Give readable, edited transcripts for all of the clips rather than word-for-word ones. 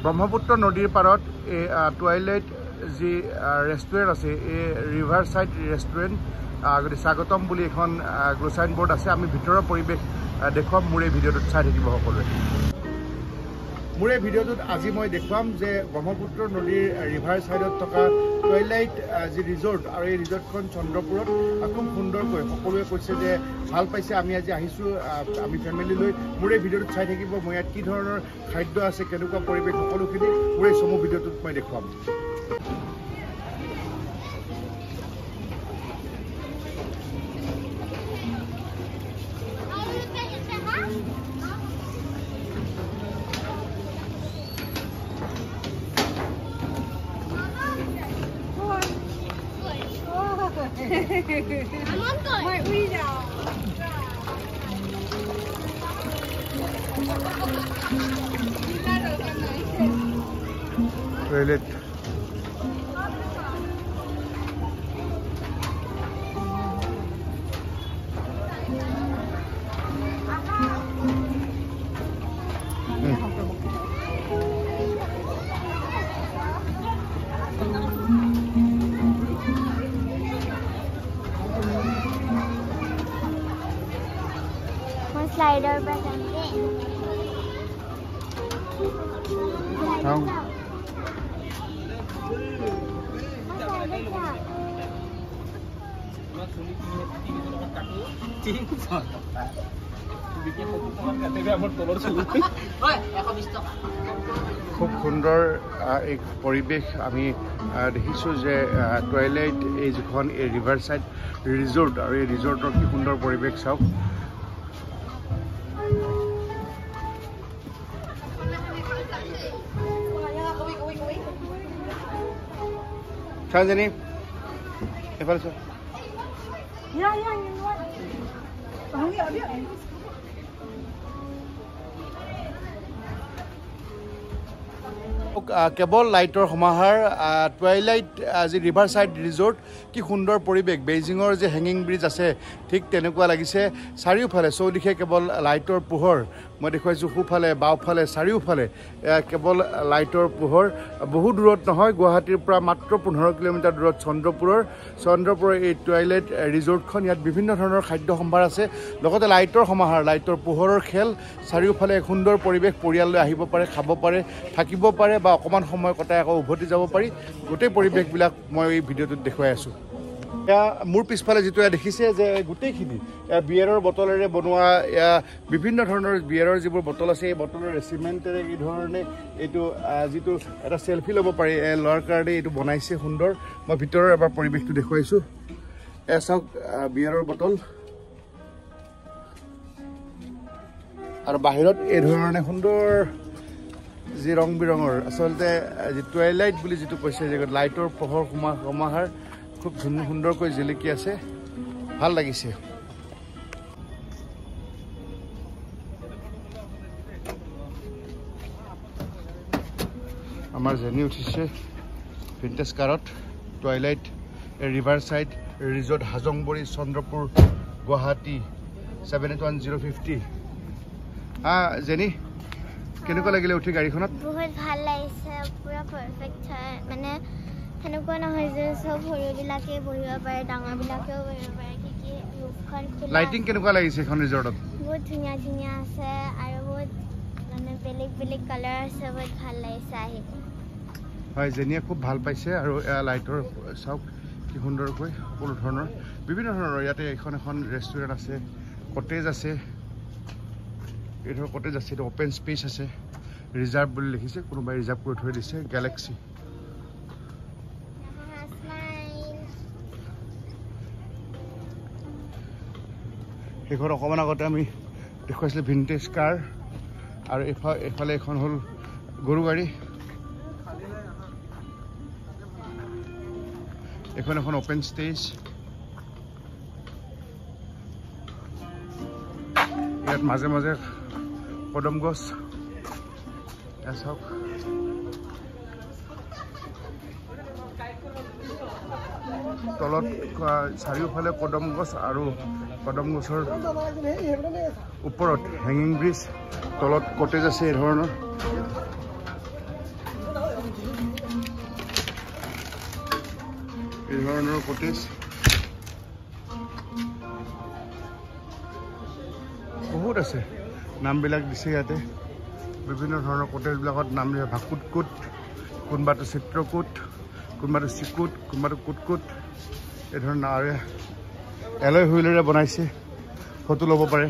ব্ৰহ্মপুত্ৰ নদীৰ পাৰত এই টুৱাইলাইট যি ৰেষ্টুৰেণ্ট আছে এই ৰিভাৰ সাইড ৰেষ্টুৰেণ্ট আগতে স্বাগতম বুলি এখন গ্ৰ'চাইন বোৰ্ড আছে আমি ভিতৰৰ পৰিৱেশ দেখুৱাম মোৰ এই ভিডিঅ'টোত চাই থাকিব সকলোৱে মোৰ এই ভিডিঅ'টোত আজি মই দেখুৱাম যে ব্ৰহ্মপুত্ৰ নদীৰ ৰিভাৰ সাইডত থকা টুৱাইলাইট যি ৰিজৰ্ট আৰু এই ৰিজৰ্টখন চন্দ্ৰপুৰত খুব সুন্দৰকৈ সকলোৱে কৈছে যে ভাল পাইছে আমি আজি আহিছোঁ আমি ফেমিলি লৈ মোৰ এই ভিডিঅ'টোত চাই থাকিব মই ইয়াত কি ধৰণৰ খাদ্য আছে কেনেকুৱা পৰিৱেশ সকলোখিনি মোৰ এই চমু ভিডিঅ'টোত মই দেখুৱাম Toilet. Slider ba kasi? খুব সুন্দৰ এক পৰিৱেশ আমি দেখিছোঁ যে টুৱাইলাইট এই যিখন এই ৰিভাৰ সাইড ৰিজৰ্ট আৰু এই ৰিজৰ্টৰ কি সুন্দৰ পৰিৱেশ চাওক Tanzania. Apa itu? Ya, ini luar. কেৱল লাইটৰ সমাহাৰ টুৱাইলাইট যি ৰিভাৰ সাইড ৰিজৰ্ট কি সুন্দৰ পৰিৱেশ বেইজিঙৰ যে হেঙিং ব্ৰিজ আছে ঠিক তেনেকুৱা লাগিছে চাৰিওফালে চৌদিশে কেৱল লাইটৰ পোহৰ মই দেখুৱাইছোঁ সোঁফালে বাওঁফালে চাৰিওফালে কেৱল লাইটৰ পোহৰ বহু দূৰত নহয় গুৱাহাটীৰ পৰা মাত্ৰ 15 কিলোমিটাৰ দূৰত চন্দ্ৰপুৰৰ এই টুৱাইলাইট ৰিজৰ্টখন ইয়াত বিভিন্ন ধৰণৰ খাদ্য সম্ভাৰ আছে লগতে লাইটৰ সমাহাৰ লাইটৰ পোহৰৰ খেল চাৰিওফালে এক সুন্দৰ পৰিৱেশ পৰিয়াললৈ আহিব পাৰে খাব পাৰে থাকিব পাৰে বা অকমান সময় কটাই আকৌ উভতি যাব পাৰি গোটেই পৰিৱেশবিলাক মই এই ভিডিঅ'টোত দেখুৱাই আছোঁ মোৰ পিছফালে যিটো দেখিছে যে গোটেইখিনি বিয়েৰৰ বটলেৰে বনোৱা বিভিন্ন ধৰণৰ বিয়েৰৰ যিবোৰ বটল আছে এই বটলৰ চিমেণ্টেৰে এই ধৰণে এইটো যিটো এটা চেলফি ল'ব পাৰি লোৱাৰ কাৰণে এইটো বনাইছে সুন্দৰ মই ভিতৰৰ এবাৰ পৰিৱেশটো দেখুৱাইছোঁ চাওক বিয়েৰৰ বটল আৰু বাহিৰত এই ধৰণে সুন্দৰ যি ৰং বিৰঙৰ আচলতে যি টুৱাইলাইট বুলি যিটো কৈছে যে লাইটৰ পোহৰ সমাহাৰ খুব সুন্দৰকৈ জিলিকি আছে ভাল লাগিছে আমাৰ জেনি উঠিছে ভিন্টেজ কাৰত twilight river side resort Hajongbori Chandrapur Guwahati 78150 Jenny কেনেকুৱা লাগিলে উঠি গাড়ীখনত বহুত ভাল লাগিছে পুৰা পাৰফেক্ট হয় মানে সেনেকুৱা নহয় যে সব সৰুবিলাকে বহিব পাৰে ডাঙৰবিলাকেও বহিব পাৰে কি ৰুফখন খোলা লাইটিং কেনেকুৱা লাগিছে এখন ৰিজৰ্টত বহুত ধুনীয়া ধুনীয়া আছে আৰু বহুত মানে বেলেগ কালাৰ আছে বহুত ভাল লাগিছে আহি হয় জেনিয়ে খুব ভাল পাইছে আৰু লাইটৰ চাওক কি সুন্দৰকৈ সকলো ধৰণৰ বিভিন্ন ধৰণৰ ইয়াতে এখন ৰেষ্টুৰেণ্ট আছে কটেজ আছে এই ধৰণৰ কটেজ আছে এইটো অপেন স্পেচ আছে ৰিজাৰ্ভ বুলি লিখিছে কোনোবাই ৰিজাৰ্ভ কৰি থৈ দিছে গেলেক্সি এইখন অকণমান আগতে আমি দেখুৱাইছিলোঁ ভিন্টেজ কাৰ আৰু এইফালে এখন হ'ল গৰু গাড়ী এখন অপেন ষ্টেজ ইয়াত মাজে মাজে কদম গছ চাওক তলত চাৰিওফালে কদম গছ আৰু কদম গছৰ ওপৰত হেঙিং ব্ৰিজ তলত কটেজ আছে এই ধৰণৰ এই ধৰণৰ কটেজ বহুত আছে নামবিলাক দিছে ইয়াতে বিভিন্ন ধৰণৰ কটেজবিলাকত নাম দিয়ে ভাকুটকুট কোনোবাটো চিত্ৰকূট কোনোবাটো চিকুট কোনোবাটো কুটকুট এই ধৰণৰ আৰু এলয় হুইলেৰে বনাইছে ফটো ল'ব পাৰে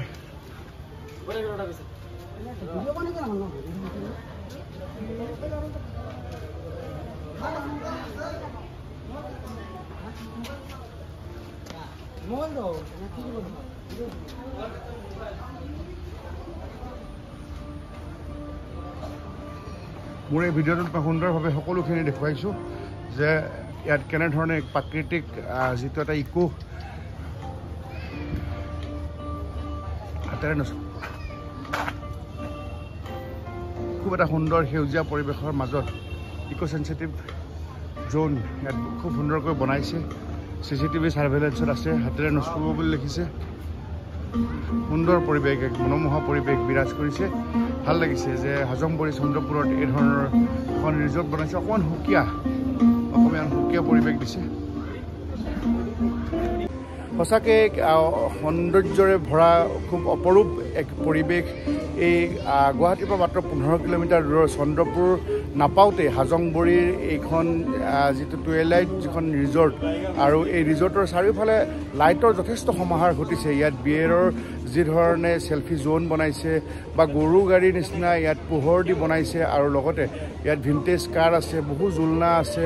মোৰ এই ভিডিঅ'টোত মই সুন্দৰভাৱে সকলোখিনি দেখুৱাইছোঁ যে ইয়াত কেনেধৰণে প্ৰাকৃতিক যিটো এটা ইকো হাতেৰে নচোঁ খুব এটা সুন্দৰ সেউজীয়া পৰিৱেশৰ মাজত ইকো চেঞ্চিটিভ জোন ইয়াত খুব সুন্দৰকৈ বনাইছে CCTV সাৰ্ভেলেন্সত আছে হাতেৰে নচুব বুলি লিখিছে সুন্দৰ পৰিৱেশ এক মনোমোহা পৰিৱেশ বিৰাজ কৰিছে ভাল লাগিছে যে হাজংবৰী চন্দ্ৰপুৰত এই ধৰণৰ এখন ৰিজৰ্ট বনাইছে অকণমান সুকীয়া পৰিৱেশ দিছে সঁচাকৈ সৌন্দৰ্যৰে ভৰা খুব অপৰূপ এক পৰিৱেশ এই গুৱাহাটীৰ পৰা মাত্ৰ 15 কিলোমিটাৰ দূৰৰ চন্দ্ৰপুৰ নাপাওঁতে হাজংবৰীৰ এইখন যিটো টুৱেলাইট যিখন ৰিজৰ্ট আৰু এই ৰিজৰ্টৰ চাৰিওফালে লাইটৰ যথেষ্ট সমাহাৰ ঘটিছে ইয়াত বিয়েৰৰ যি ধৰণে সেলফি জোন বনাইছে বা গৰু গাড়ীৰ নিচিনা ইয়াত পোহৰ দি বনাইছে আৰু লগতে ইয়াত ভিন্টেজ কাৰ আছে বহু জুলনা আছে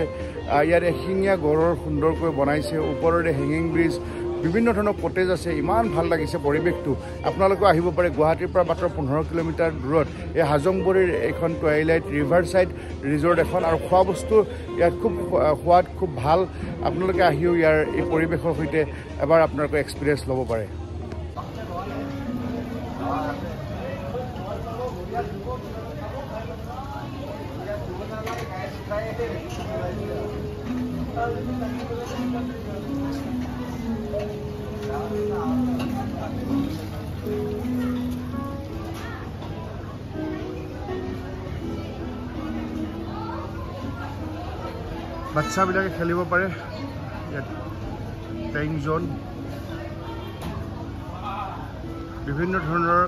ইয়াত এশিঙীয়া গড়ৰ সুন্দৰকৈ বনাইছে ওপৰৰে হেঙিং ব্ৰিজ বিভিন্ন ধৰণৰ কটেজ আছে ইমান ভাল লাগিছে পৰিৱেশটো আপোনালোকে আহিব পাৰে গুৱাহাটীৰ পৰা মাত্ৰ 15 কিলোমিটাৰ দূৰত এই হাজংবৰীৰ এইখন টুৱাইলাইট ৰিভাৰ সাইড ৰিজৰ্ট এখন আৰু খোৱা বস্তু ইয়াত খুব সোৱাদ খুব ভাল আপোনালোকে আহিও ইয়াৰ এই পৰিৱেশৰ সৈতে এবাৰ আপোনালোকে এক্সপিৰিয়েঞ্চ ল'ব পাৰে বাচ্চাবিলাকে খেলিব পাৰে ইয়াত প্লেইং জোন বিভিন্ন ধৰণৰ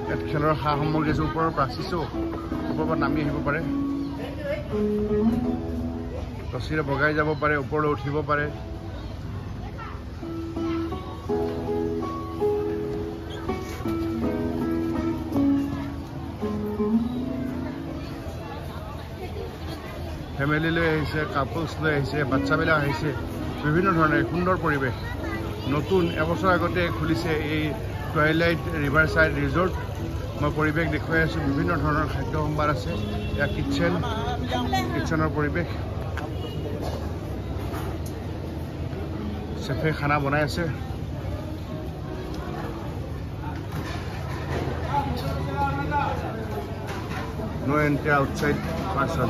ইয়াত খেলৰ সা সামগ্ৰী আছে ওপৰৰ পৰা আছিছো ওপৰৰ পৰা নামি আহিব পাৰে ৰছীৰে বগাই যাব পাৰে ওপৰলৈ উঠিব পাৰে ফেমিলি লৈ আহিছে কাপলছ লৈ আহিছে বাচ্চাবিলাক আহিছে বিভিন্ন ধৰণৰ সুন্দৰ পৰিৱেশ নতুন এবছৰ আগতে খুলিছে এই টুৱাইলাইট ৰিভাৰ সাইড ৰিজৰ্ট মই পৰিৱেশ দেখুৱাই আছোঁ বিভিন্ন ধৰণৰ খাদ্য সম্ভাৰ আছে ইয়াত কিটচেনৰ পৰিৱেশ চেফে খানা বনাই আছে no entry outside person